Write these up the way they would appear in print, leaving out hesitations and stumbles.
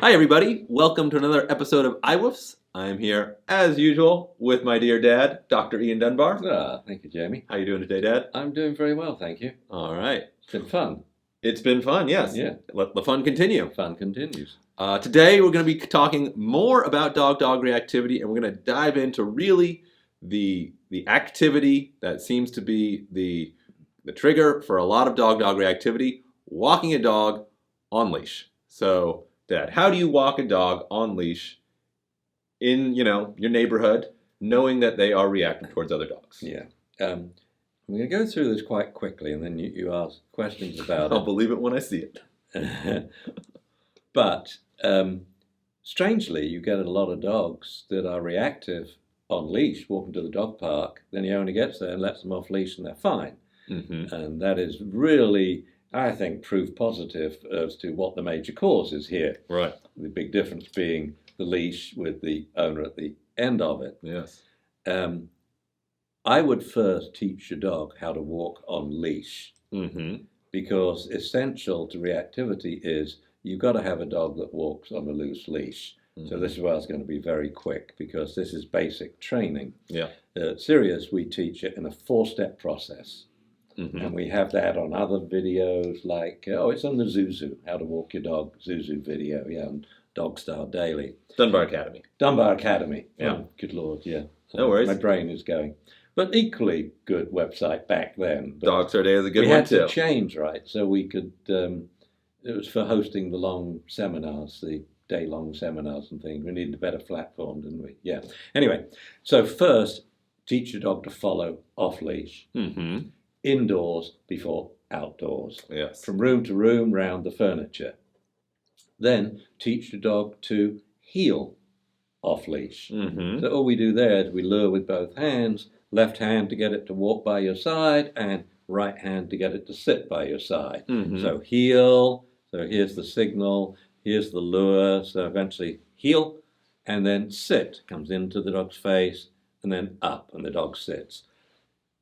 Hi, everybody. Welcome to another episode of iWoofs. I'm here, as usual, with my dear dad, Dr. Ian Dunbar. Thank you, Jamie. How you doing today, Dad? I'm doing very well, thank you. All right. It's been fun. It's been fun, yes. Yeah. Let the fun continue. Fun continues. Today, we're going to be talking more about dog-dog reactivity, and we're going to dive into really the activity that seems to be the trigger for a lot of dog-dog reactivity, walking a dog on leash. So, Dad, how do you walk a dog on leash in, your neighborhood, knowing that they are reacting towards other dogs? Yeah. I'm going to go through this quite quickly, and then you ask questions about I'll believe it when I see it. But strangely, you get a lot of dogs that are reactive on leash, walking to the dog park. Then the owner gets there and lets them off leash, and they're fine. Mm-hmm. And that is really, I think, proof positive as to what the major cause is here. Right. The big difference being the leash with the owner at the end of it. Yes. I would first teach your dog how to walk on leash, because essential to reactivity is you've got to have a dog that walks on a loose leash. So this is where I was going to be very quick, because this is basic training. Yeah. At Sirius, we teach it in a 4-step process. And we have that on other videos like, it's on the Zuzu, how to walk your dog, Zuzu video, on Dog Style Daily. Dunbar Academy. Dunbar Academy. Yeah. Oh, good Lord, yeah. No worries. My brain is going. But equally good website back then. But Dog Star Day is a good we one, had too. to change, right? So we could, it was for hosting the long seminars, the day-long seminars and things. We needed a better platform, didn't we? Yeah. Anyway, so first, teach your dog to follow off-leash. Indoors before outdoors. Yes. From room to room, round the furniture. Then teach your dog to heel off leash. So all we do there is we lure with both hands, left hand to get it to walk by your side, and right hand to get it to sit by your side. So heel, so here's the signal, here's the lure, so eventually heel, and then sit, comes into the dog's face, and then up, and the dog sits.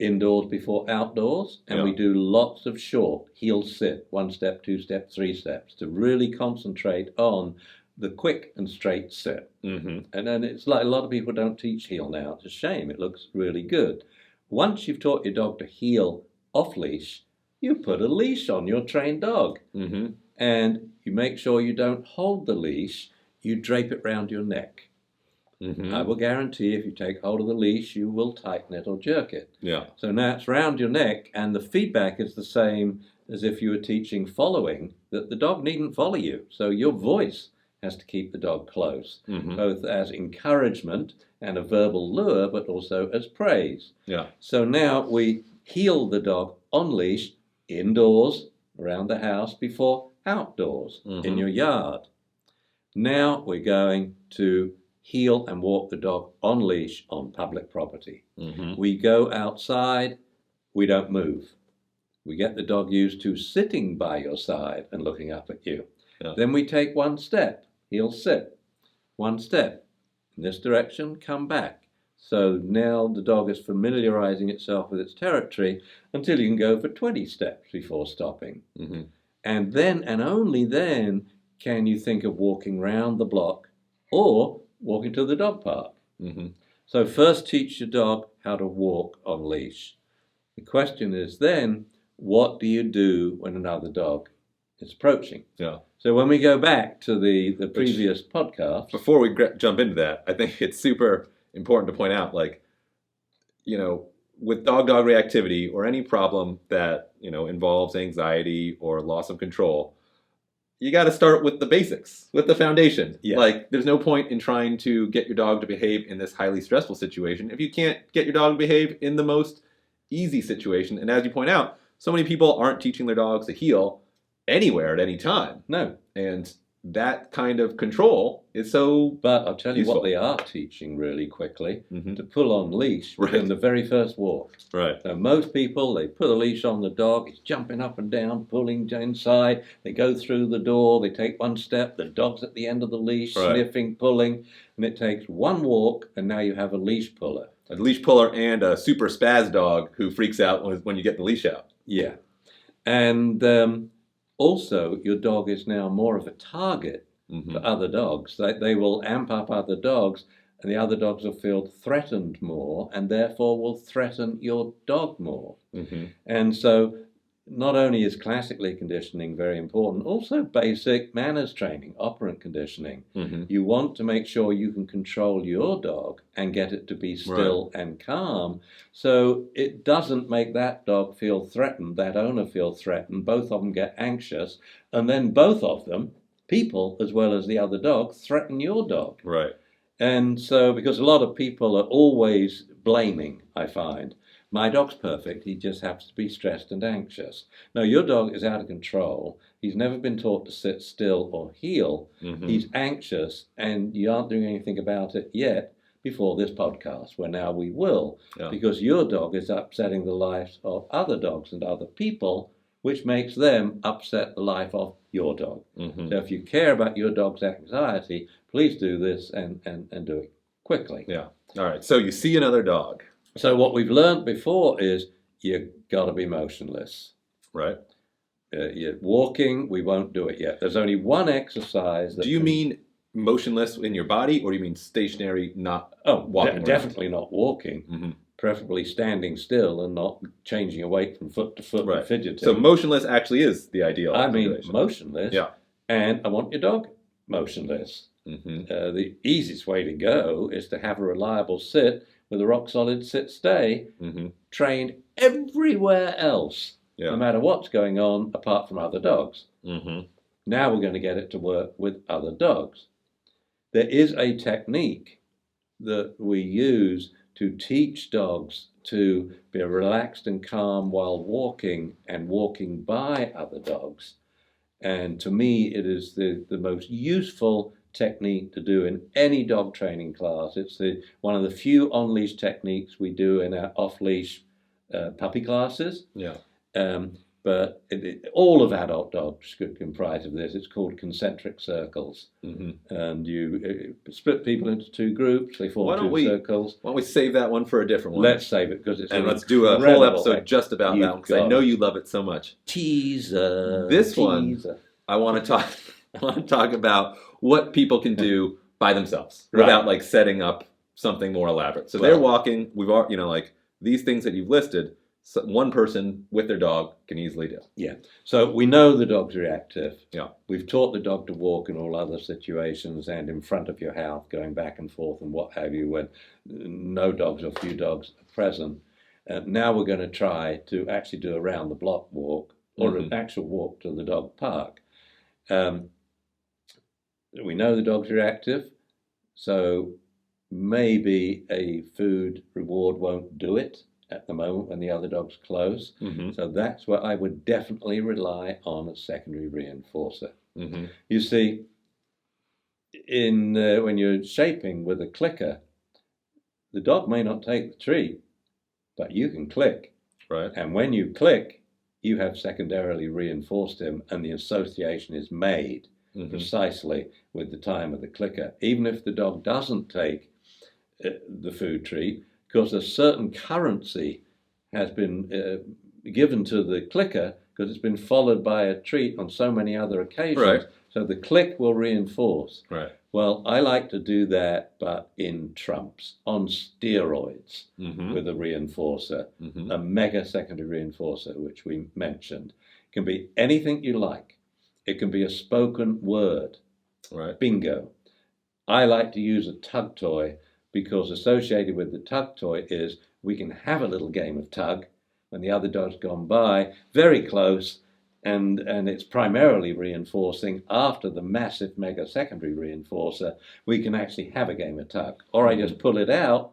Indoors before outdoors, and we do lots of short heel sit, 1 step, 2 step, 3 steps, to really concentrate on the quick and straight sit. And then it's like a lot of people don't teach heel now. It's a shame. It looks really good. Once you've taught your dog to heel off leash, you put a leash on your trained dog, and you make sure you don't hold the leash. You drape it round your neck. I will guarantee if you take hold of the leash, you will tighten it or jerk it. Yeah. So now it's round your neck, and the feedback is the same as if you were teaching following, that the dog needn't follow you. So your voice has to keep the dog close, both as encouragement and a verbal lure, but also as praise. Yeah. So now we heel the dog on leash, indoors, around the house, before outdoors, in your yard. Now we're going to heel and walk the dog on leash on public property. We go outside, we don't move. We get the dog used to sitting by your side and looking up at you. Yeah. Then we take 1 step, heel sit, 1 step. In this direction, come back. So now the dog is familiarizing itself with its territory until you can go for 20 steps before stopping. And then, and only then, can you think of walking round the block or walking to the dog park. So first teach your dog how to walk on leash. The question is then, what do you do when another dog is approaching? Yeah. So when we go back to the previous podcast. Before we jump into that, I think it's super important to point out, with dog-dog reactivity or any problem that, involves anxiety or loss of control, you got to start with the basics, with the foundation. Yeah. There's no point in trying to get your dog to behave in this highly stressful situation if you can't get your dog to behave in the most easy situation. And as you point out, so many people aren't teaching their dogs to heel anywhere at any time. No. And that kind of control is so But I'll tell you useful. what they are teaching really quickly, to pull on leash Right. within the very first walk. Right. So most people, they put a leash on the dog, he's jumping up and down, pulling inside, they go through the door, they take 1 step, the dog's at the end of the leash, Right. sniffing, pulling, and it takes 1 walk, and now you have a leash puller. A leash puller and a super spaz dog who freaks out when you get the leash out. Yeah. And also, your dog is now more of a target for other dogs. They will amp up other dogs, and the other dogs will feel threatened more, and therefore will threaten your dog more. And so not only is classically conditioning very important, also basic manners training, operant conditioning. You want to make sure you can control your dog and get it to be still and calm, so it doesn't make that dog feel threatened, that owner feel threatened, both of them get anxious, and then both of them, people as well as the other dog, threaten your dog. Right. And so, because a lot of people are always blaming, I find, my dog's perfect, he just happens to be stressed and anxious. No, your dog is out of control. He's never been taught to sit still or heel. He's anxious, and you aren't doing anything about it yet before this podcast, where now we will, because your dog is upsetting the lives of other dogs and other people, which makes them upset the life of your dog. So if you care about your dog's anxiety, please do this and do it quickly. Yeah. All right. So you see another dog. So what we've learned before is you've got to be motionless. Right. You're walking, we won't do it yet. There's only one exercise. Do you mean motionless in your body, or do you mean stationary, not walking? Definitely not walking. Preferably standing still and not changing your weight from foot to foot and fidgeting. So motionless actually is the ideal. I mean motionless. Yeah. And I want your dog motionless. The easiest way to go is to have a reliable sit with a rock-solid sit-stay, trained everywhere else, no matter what's going on, apart from other dogs. Now we're going to get it to work with other dogs. There is a technique that we use to teach dogs to be relaxed and calm while walking and walking by other dogs. And to me, it is the most useful technique to do in any dog training class. It's one of the few on-leash techniques we do in our off-leash puppy classes. But all of adult dogs could comprise of this. It's called concentric circles. And you split people into two groups. They form two circles. Why don't we save that one for a different one? Let's save it, because it's let's do a whole episode just about that one, because I know you love it so much. Teaser. This one, I want to talk about what people can do by themselves without like setting up something more elaborate. So they're walking. We've all, like these things that you've listed. So one person with their dog can easily do. Yeah. So we know the dog's reactive. Yeah. We've taught the dog to walk in all other situations and in front of your house, going back and forth and what have you, when no dogs or few dogs are present. Now we're going to try to actually do a round the block walk, or an actual walk to the dog park. We know the dog's reactive, so maybe a food reward won't do it at the moment when the other dog's close. So that's where I would definitely rely on a secondary reinforcer. You see, when you're shaping with a clicker, the dog may not take the treat, but you can click. Right. And when you click, you have secondarily reinforced him, and the association is made precisely with the time of the clicker. Even if the dog doesn't take the food treat, because a certain currency has been given to the clicker, because it's been followed by a treat on so many other occasions. Right. So the click will reinforce. Right. Well, I like to do that, but in trumps, on steroids, with a reinforcer, a mega secondary reinforcer, which we mentioned. It can be anything you like. It can be a spoken word. Right. Bingo. I like to use a tug toy, because associated with the tug toy is we can have a little game of tug when the other dog's gone by, very close, and it's primarily reinforcing. After the massive mega secondary reinforcer, we can actually have a game of tug. Or I just pull it out,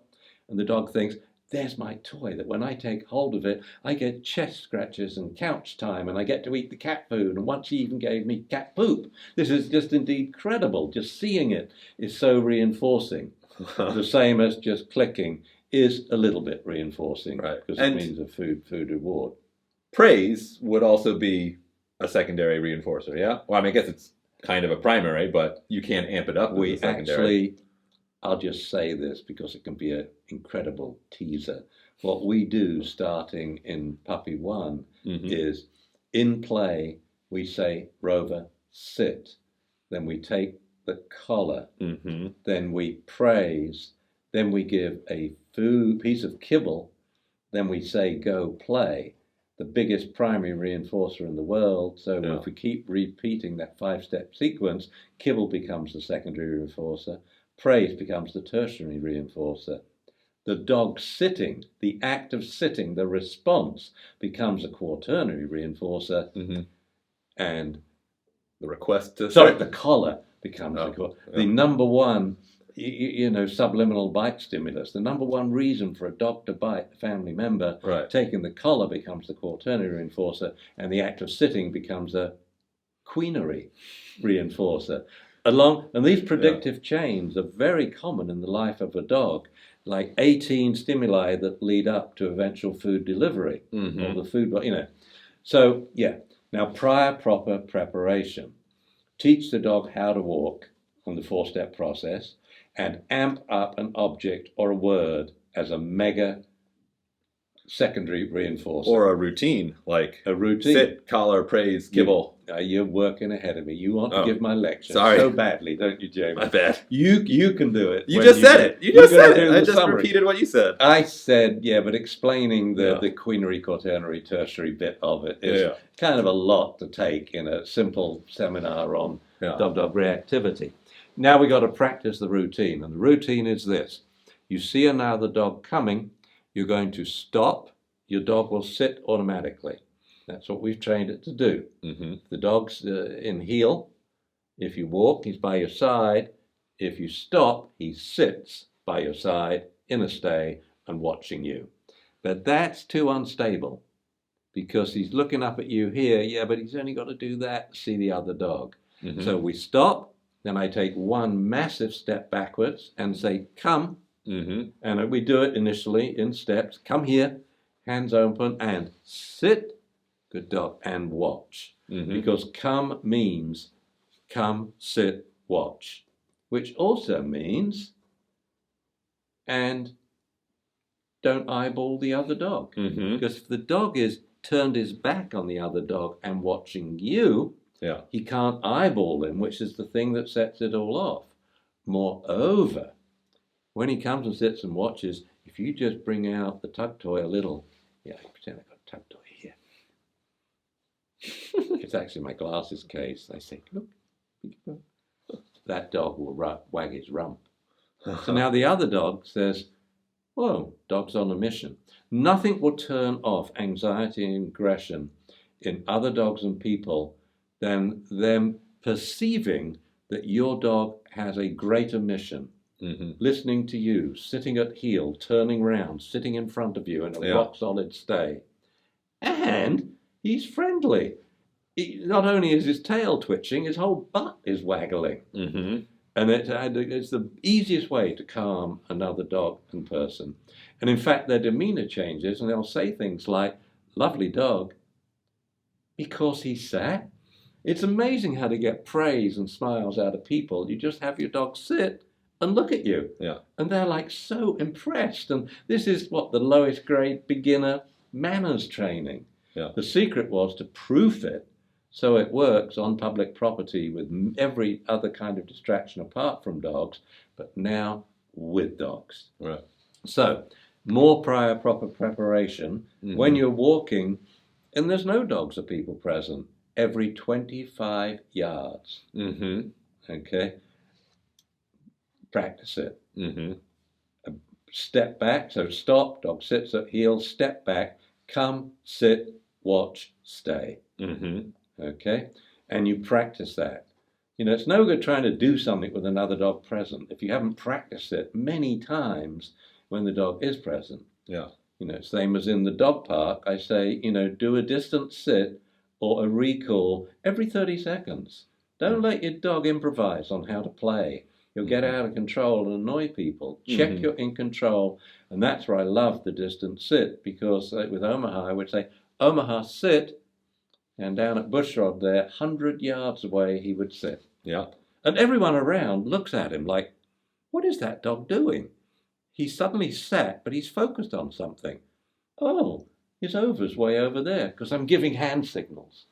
and the dog thinks, there's my toy, that when I take hold of it, I get chest scratches and couch time, and I get to eat the cat food, and once she even gave me cat poop. This is just indeed credible. Just seeing it is so reinforcing. The same as just clicking is a little bit reinforcing, because it means a food reward. Praise would also be a secondary reinforcer, yeah? Well, I mean, I guess it's kind of a primary, but you can't amp it up with a secondary. I'll just say this because it can be an incredible teaser. What we do starting in Puppy 1 is, in play, we say, Rover, sit. Then we take the collar, Mm-hmm. then we praise, then we give a piece of kibble, then we say go play, the biggest primary reinforcer in the world. So if we keep repeating that 5-step sequence, kibble becomes the secondary reinforcer, praise becomes the tertiary reinforcer. The dog sitting, the act of sitting, the response becomes a quaternary reinforcer, and the request to the collar becomes the number one, subliminal bite stimulus. The number one reason for a dog to bite a family member, taking the collar becomes the quaternary reinforcer, and the act of sitting becomes a queenary reinforcer. And these predictive chains are very common in the life of a dog, like 18 stimuli that lead up to eventual food delivery, or the food, So, now prior proper preparation. Teach the dog how to walk on the 4-step process, and amp up an object or a word as a mega secondary reinforcer. Or a routine, like a routine. Sit, collar, praise, kibble. You're working ahead of me. You want to give my lecture sorry. So badly, don't you, Jamie? My bad. You can do it. You just said it. You just said it. I just repeated what you said. I said, but explaining the queenary, quaternary, tertiary bit of it is kind of a lot to take in a simple seminar on dog-dog reactivity. Now we've got to practice the routine. And the routine is this. You see another dog coming, you're going to stop. Your dog will sit automatically. That's what we've trained it to do. The dog's in heel. If you walk, he's by your side. If you stop, he sits by your side in a stay and watching you. But that's too unstable because he's looking up at you here. But he's only got to do that to see the other dog. So we stop. Then I take one massive step backwards and say, come. And we do it initially in steps. Come here, hands open, and sit. Good dog, and watch. Because come means come, sit, watch. Which also means, and don't eyeball the other dog. Because if the dog is turned his back on the other dog and watching you, he can't eyeball him, which is the thing that sets it all off. Moreover, when he comes and sits and watches, if you just bring out the tug toy a little, pretend I've got a tug toy here. It's actually my glasses case. I say, look, that dog will wag his rump. So now the other dog says, whoa, dog's on a mission. Nothing will turn off anxiety and aggression in other dogs and people than them perceiving that your dog has a greater mission. Listening to you, sitting at heel, turning round, sitting in front of you in a rock-solid stay. And he's friendly. Not only is his tail twitching, his whole butt is waggling. And it's the easiest way to calm another dog and person. And in fact, their demeanor changes, and they'll say things like, lovely dog, because he sat. It's amazing how to get praise and smiles out of people. You just have your dog sit and look at you. And they're like so impressed. And this is what the lowest grade beginner manners training. The secret was to proof it so it works on public property with every other kind of distraction apart from dogs, but now with dogs. So more prior proper preparation. When you're walking, and there's no dogs or people present, every 25 yards. Okay? Practice it. Step back, so stop, dog sits at heel, step back, come, sit, watch, stay. Okay? And you practice that. It's no good trying to do something with another dog present if you haven't practiced it many times when the dog is present. Same as in the dog park, I say, do a distant sit or a recall every 30 seconds. Don't let your dog improvise on how to play. You'll get out of control and annoy people. Check you're in control. And that's where I love the distant sit, because with Omaha, I would say, Omaha, sit. And down at Bushrod there, 100 yards away, he would sit. And everyone around looks at him like, what is that dog doing? He suddenly sat, but he's focused on something. Oh, his over's way over there, because I'm giving hand signals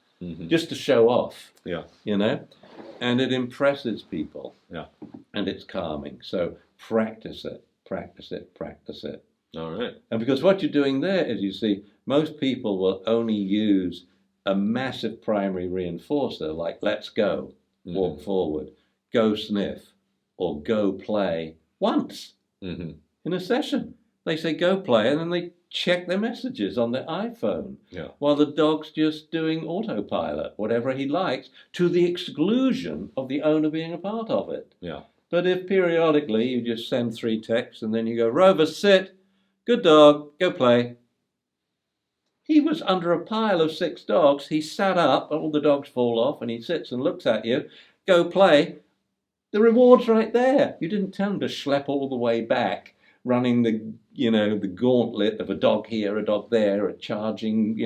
just to show off. and it impresses people. Yeah. And it's calming. So practice it, practice it, practice it. All right. And because what you're doing there is, you see, most people will only use a massive primary reinforcer like let's go, walk forward, go sniff, or go play once in a session. They say go play, and then they check their messages on their iPhone while the dog's just doing autopilot, whatever he likes, to the exclusion of the owner being a part of it. Yeah. But if periodically you just send 3 texts and then you go, Rover, sit, good dog, go play. He was under a pile of 6 dogs. He sat up, all the dogs fall off, and he sits and looks at you, go play. The reward's right there. You didn't tell him to schlep all the way back, running the gauntlet of a dog here, a dog there, a charging,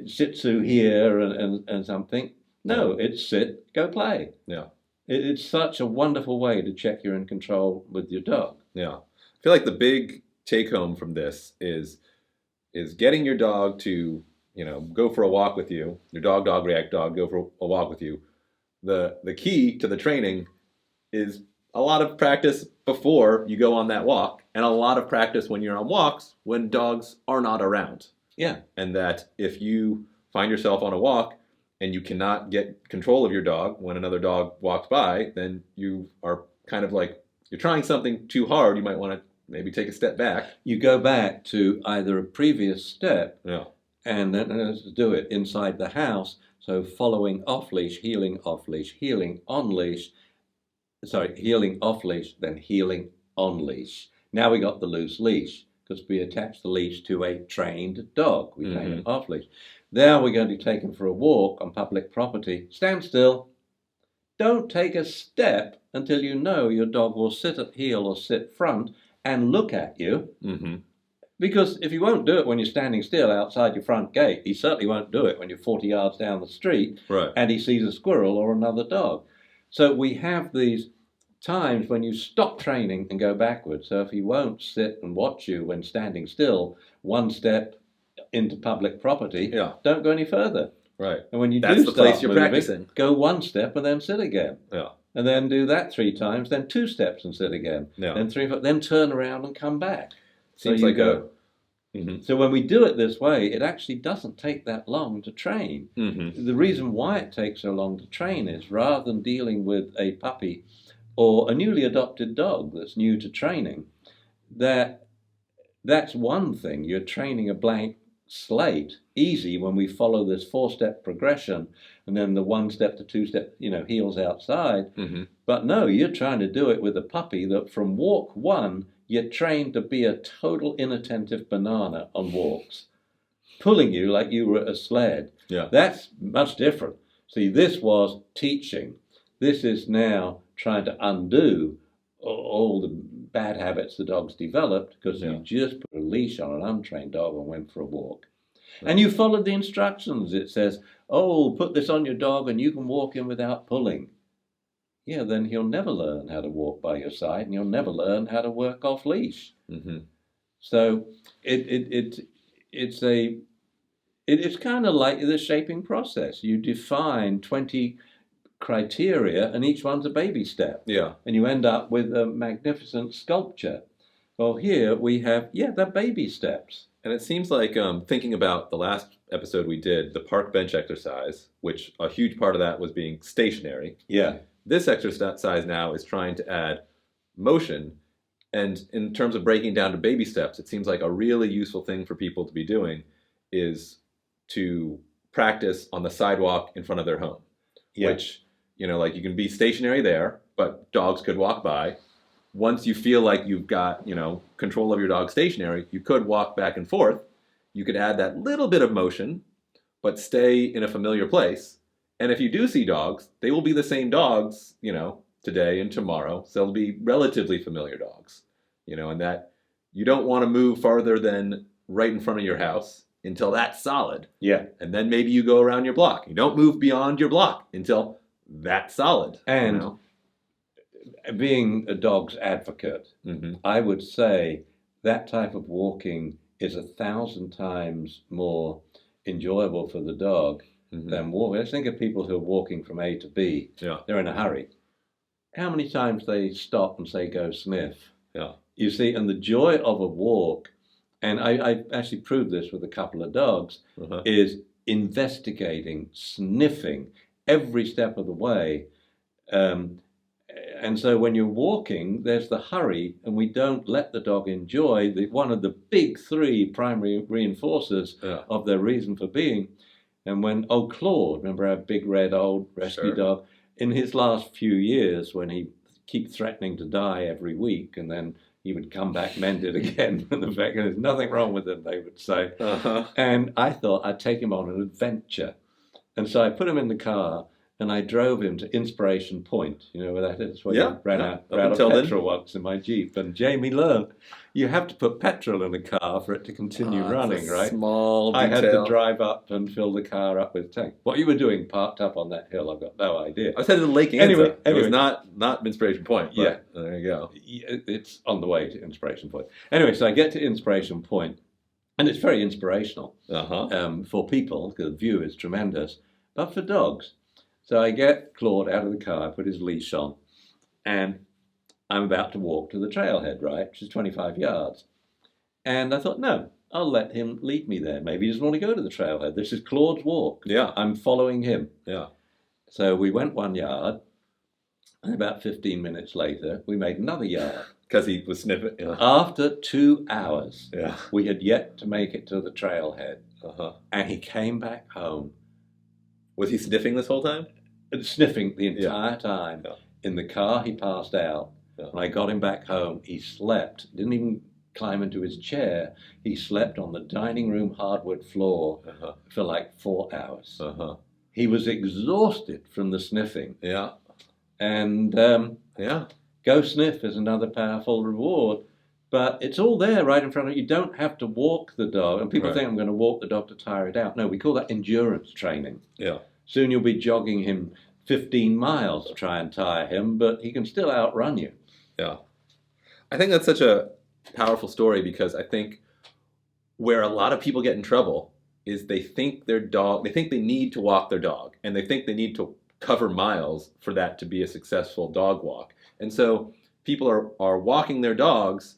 Shih Tzu here and something. No, it's sit, go play. Yeah. It's such a wonderful way to check you're in control with your dog. Yeah. I feel like the big take home from this is getting your dog to, go for a walk with you, your dog, react dog, go for a walk with you. The key to the training is a lot of practice before you go on that walk, and a lot of practice when you're on walks when dogs are not around. Yeah. And that if you find yourself on a walk and you cannot get control of your dog when another dog walks by, then you are kind of like, you're trying something too hard. You might want to maybe take a step back. You go back to either a previous step and then do it inside the house. So following off-leash, healing off-leash, healing on-leash. Sorry, healing off-leash, then healing on-leash. Now we got the loose leash because we attach the leash to a trained dog. We train it off-leash. Now we're going to be taken for a walk on public property. Stand still. Don't take a step until you know your dog will sit at heel or sit front and look at you. Because if you won't do it when you're standing still outside your front gate, he certainly won't do it when you're 40 yards down the street and he sees a squirrel or another dog. So we have these times when you stop training and go backwards. So if he won't sit and watch you when standing still, one step into public property, don't go any further. Right. And when you That's do the start place you're moving, practicing. go one step and then sit again. Yeah. And then do that 3 times, then 2 steps and sit again. Yeah. Then 3, then turn around and come back. Seems so you like go. So when we do it this way, it actually doesn't take that long to train. The reason why it takes so long to train is rather than dealing with a puppy or a newly adopted dog that's new to training, that's one thing. You're training a blank slate, easy when we follow this 4-step progression, and then the 1 step to 2 step, heels outside. But no, you're trying to do it with a puppy that from walk 1, you're trained to be a total inattentive banana on walks, pulling you like you were a sled. Yeah. That's much different. See, this was teaching. This is now trying to undo all the bad habits the dog's developed because you just put a leash on an untrained dog and went for a walk. And you followed the instructions. It says, put this on your dog and you can walk in without pulling. Yeah, then he'll never learn how to walk by your side and you'll never learn how to work off leash. So it's kind of like the shaping process. You define 20 criteria and each one's a baby step. Yeah. And you end up with a magnificent sculpture. Well, here we have, they're baby steps. And it seems like thinking about the last episode we did, the park bench exercise, which a huge part of that was being stationary. Yeah. This exercise now is trying to add motion. And in terms of breaking down to baby steps, it seems like a really useful thing for people to be doing is to practice on the sidewalk in front of their home. Which, like you can be stationary there, but dogs could walk by. Once you feel like you've got, control of your dog stationary, you could walk back and forth. You could add that little bit of motion, but stay in a familiar place. And if you do see dogs, they will be the same dogs, today and tomorrow. So they'll be relatively familiar dogs, and that you don't want to move farther than right in front of your house until that's solid. Yeah. And then maybe you go around your block. You don't move beyond your block until that's solid. And being a dog's advocate, I would say that type of walking is 1,000 times more enjoyable for the dog them walk. Let's think of people who are walking from A to B. Yeah. They're in a hurry. How many times they stop and say, go sniff? Yeah. You see, and the joy of a walk, and I actually proved this with a couple of dogs, is investigating, sniffing every step of the way. And so when you're walking, there's the hurry, and we don't let the dog enjoy one of the big three primary reinforcers of their reason for being. And when Claude, remember our big red old rescue dog, in his last few years, when he kept threatening to die every week, and then he would come back mended again, and the fact there's nothing wrong with him, they would say. And I thought I'd take him on an adventure. And so I put him in the car, and I drove him to Inspiration Point, you know where that is, where you ran out of petrol once in my Jeep. And Jamie learned you have to put petrol in a car for it to continue running, right? Small detail. I had to drive up and fill the car up with tank. What you were doing parked up on that hill, I've got no idea. I was headed to Lake Anza. Anyway. It was not Inspiration Point. But Yeah. There you go. It's on the way to Inspiration Point. Anyway, so I get to Inspiration Point, and it's very inspirational for people, because the view is tremendous, but for dogs. So I get Claude out of the car, put his leash on, and I'm about to walk to the trailhead, right, which is 25 yards. And I thought, no, I'll let him lead me there. Maybe he doesn't want to go to the trailhead. This is Claude's walk. Yeah. I'm following him. Yeah. So we went 1 yard, and about 15 minutes later, we made another yard. Because he was sniffing. Yeah. After 2 hours, Yeah. we had yet to make it to the trailhead, and he came back home. Was he sniffing this whole time? Sniffing the entire time. Yeah. In the car, he passed out. Yeah. When I got him back home, he slept. Didn't even climb into his chair. He slept on the dining room hardwood floor for like 4 hours. He was exhausted from the sniffing. Yeah. And Yeah. go sniff is another powerful reward. But it's all there right in front of you. You don't have to walk the dog. And people think I'm going to walk the dog to tire it out. No, we call that endurance training. Yeah. Soon you'll be jogging him 15 miles to try and tire him, but he can still outrun you. Yeah. I think that's such a powerful story, because I think where a lot of people get in trouble is they think they need to walk their dog, and they think they need to cover miles for that to be a successful dog walk. And so people are walking their dogs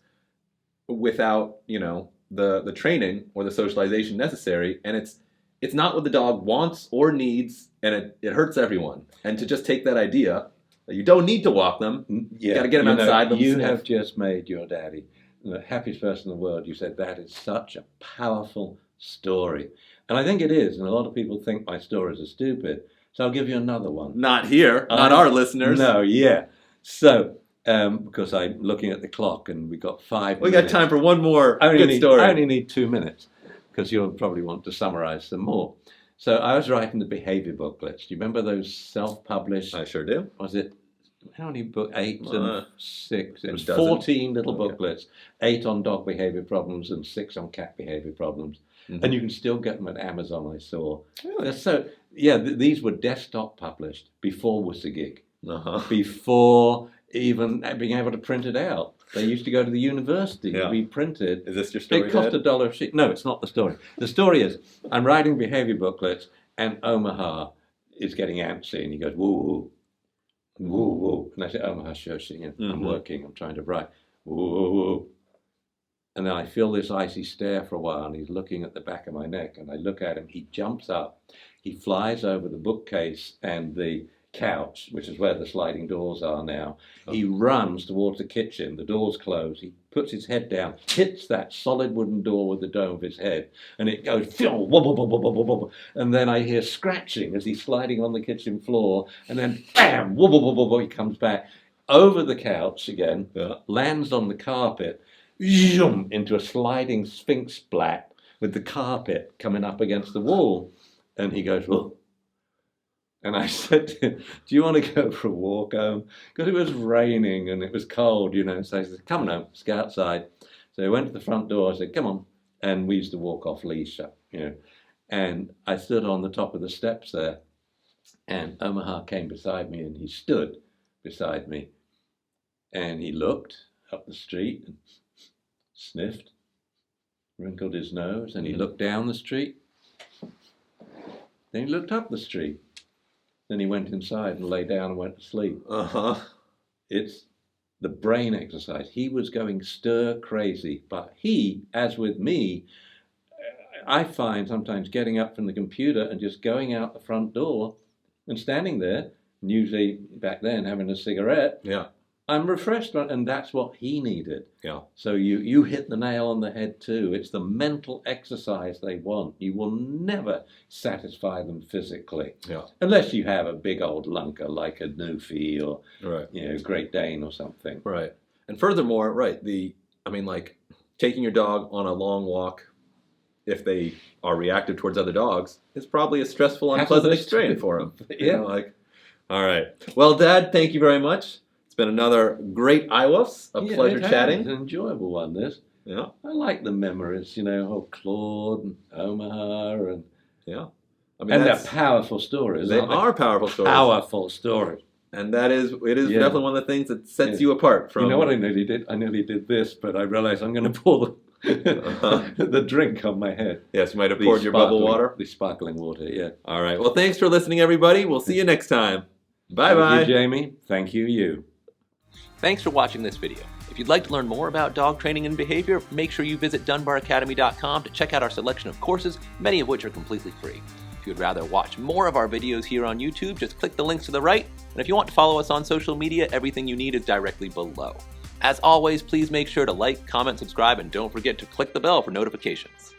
without, the training or the socialization necessary, and it's not what the dog wants or needs, and it hurts everyone. And to just take that idea that you don't need to walk them, you got to get them outside. You have just made your daddy the happiest person in the world. You said that is such a powerful story. And I think it is, and a lot of people think my stories are stupid. So I'll give you another one. Not here, not our listeners. No, yeah. So, because I'm looking at the clock and we've got 5 minutes. We got time for one more good story. I only need 2 minutes, because you'll probably want to summarize some more. So I was writing the behavior booklets. Do you remember those self-published? I sure do. Was it, how many books? 8 and 6. It was 12. 14 little booklets. 8 on dog behavior problems and 6 on cat behavior problems. And you can still get them at Amazon, I saw. Really? So, yeah, these were desktop published before Wussagig. Before even being able to print it out. They used to go to the university to be printed. Is this your story? It cost $1 a sheet. No, it's not the story. The story is, I'm writing behavior booklets, and Omaha is getting antsy, and he goes, woo, woo, woo, woo. And I say, Omaha, shush, I'm working, I'm trying to write. Woo, woo, woo. And then I feel this icy stare for a while, and he's looking at the back of my neck, and I look at him, he jumps up, he flies over the bookcase and the couch, which is where the sliding doors are now. He runs towards the kitchen, the door's closed, he puts his head down, hits that solid wooden door with the dome of his head, and it goes, wobble, wobble, wobble, wobble. And then I hear scratching as he's sliding on the kitchen floor, and then bam, wobble, wobble, wobble, he comes back over the couch again, lands on the carpet, zoom, into a sliding sphinx splat with the carpet coming up against the wall. And he goes, well, and I said to him, do you want to go for a walk home? Because it was raining and it was cold, So he said, come on home, let's go outside. So he went to the front door. I said, come on. And we used to walk off leash, And I stood on the top of the steps there. And Omaha came beside me, and he stood beside me. And he looked up the street and sniffed, wrinkled his nose, and he looked down the street. Then he looked up the street. Then he went inside and lay down and went to sleep. It's the brain exercise. He was going stir crazy. But he, as with me, I find sometimes getting up from the computer and just going out the front door and standing there, and usually back then having a cigarette, Yeah. I'm refreshed, and that's what he needed. Yeah. So you hit the nail on the head too. It's the mental exercise they want. You will never satisfy them physically, Yeah. unless you have a big old lunker like a Newfie or Right. Great Dane or something. Right. And furthermore, right, taking your dog on a long walk, if they are reactive towards other dogs, is probably a stressful, unpleasant experience for them. Yeah. All right. Well, Dad, thank you very much. It's been another great iWoofs. A pleasure chatting. It's an enjoyable one, this. Yeah. I like the memories, Claude and Omaha and they're powerful stories. They are powerful stories. Powerful stories. And it is definitely one of the things that sets you apart from. You know what I nearly did? I nearly did this, but I realized I'm going to pour the drink on my head. Yes, you might have poured your bubble water. The sparkling water, yeah. All right. Well, thanks for listening, everybody. We'll see you next time. Bye-bye. Thank you, Jamie. Thank you. Thanks for watching this video. If you'd like to learn more about dog training and behavior, make sure you visit DunbarAcademy.com to check out our selection of courses, many of which are completely free. If you'd rather watch more of our videos here on YouTube, just click the links to the right. And if you want to follow us on social media, everything you need is directly below. As always, please make sure to like, comment, subscribe, and don't forget to click the bell for notifications.